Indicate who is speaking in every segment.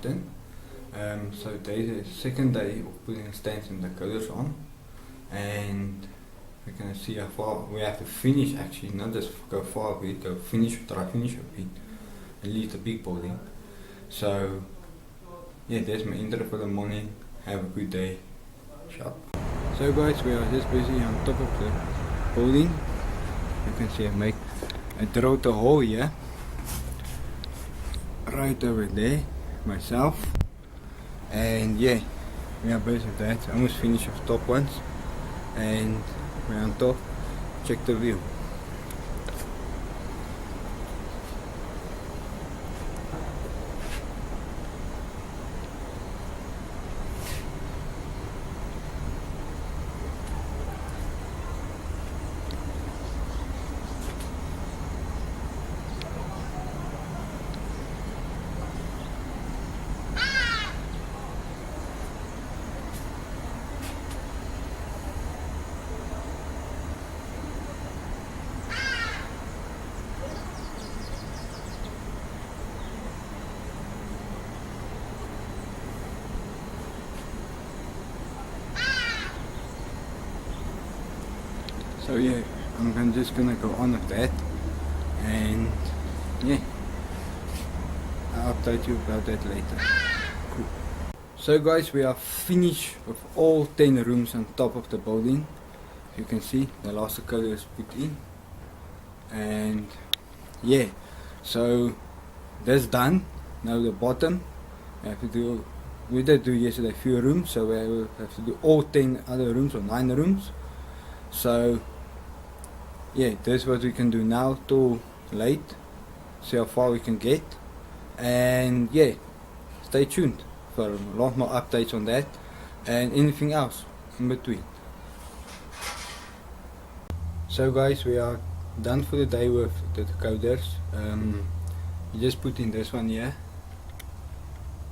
Speaker 1: button. So the second day of putting stands and decoders on, and we're gonna see how far we have to finish. Actually, not just go far a bit, try finish a bit, and leave the big building. So yeah, there's my intro for the morning. Have a good day. Sharp. So guys, we are just busy on top of the building. You can see I drilled a hole here, right over there, myself. And yeah, we are busy with that. Almost finished off top ones, and we're on top. Check the view. So yeah, just gonna go on with that, and yeah, I'll update you about that later. Cool. So guys, we are finished with all 10 rooms on top of the building. You can see the last decoder is put in, and yeah, so that's done. Now the bottom, we did do yesterday a few rooms, so we will have to do all 10 other rooms, or 9 rooms. So yeah, that's what we can do now till late. See how far we can get, and yeah, stay tuned for a lot more updates on that and anything else in between. So guys, we are done for the day with the decoders. You just put in this one here,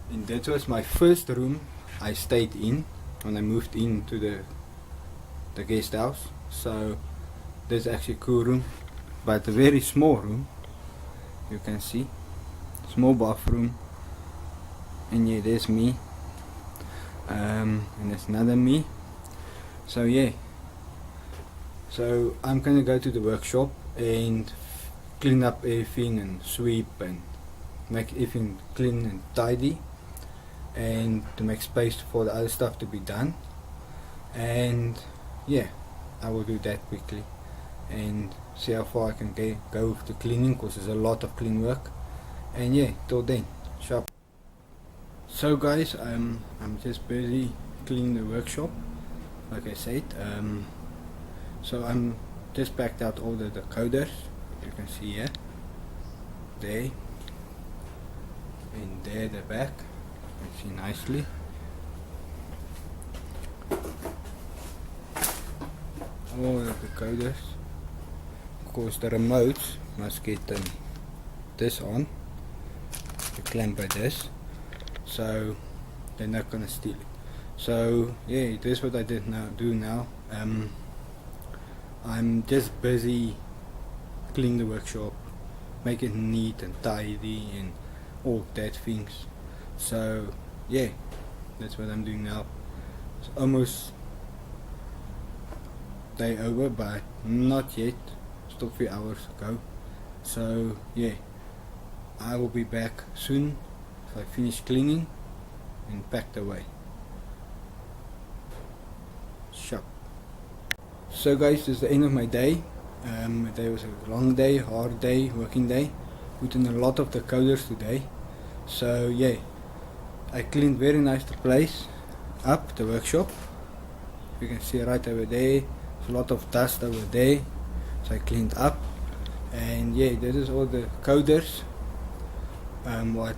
Speaker 1: and that was my first room I stayed in when I moved into the guest house. So this is actually a cool room, but a very small room. You can see small bathroom, and yeah, there's me, and there's another me. So yeah, so I'm gonna go to the workshop and clean up everything and sweep and make everything clean and tidy, and to make space for the other stuff to be done. And yeah, I will do that quickly and see how far I can go with the cleaning, because there's a lot of clean work. And yeah, till then, sharp. So guys, I'm just busy cleaning the workshop, like I said. So I'm just packed out all the decoders. You can see here, there, and there the back. You can see nicely. All the decoders. Of course, the remotes must get this on. You clamp by this, so they're not gonna steal it. So yeah, this is what I do now. I'm just busy cleaning the workshop, make it neat and tidy and all that things. So yeah, that's what I'm doing now. It's almost day over, but not yet, still 3 hours ago. So yeah, I will be back soon if I finish cleaning and packed away. Sharp. So guys, this is the end of my day. Today was a long day, hard day, working day. Put in a lot of decoders today. So yeah, I cleaned very nice the place up, the workshop. You can see right over there, there's a lot of dust over there, so I cleaned up. And yeah, this is all the decoders. What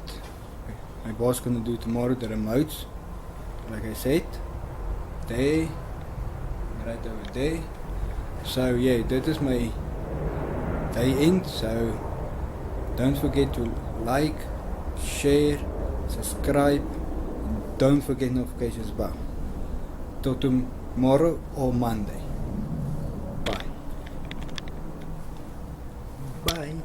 Speaker 1: my boss gonna do tomorrow, the remotes, like I said, there, right over there. So yeah, that is my day end. So don't forget to like, share, subscribe, and don't forget notifications bell. Till tomorrow or Monday. Bye. Bye.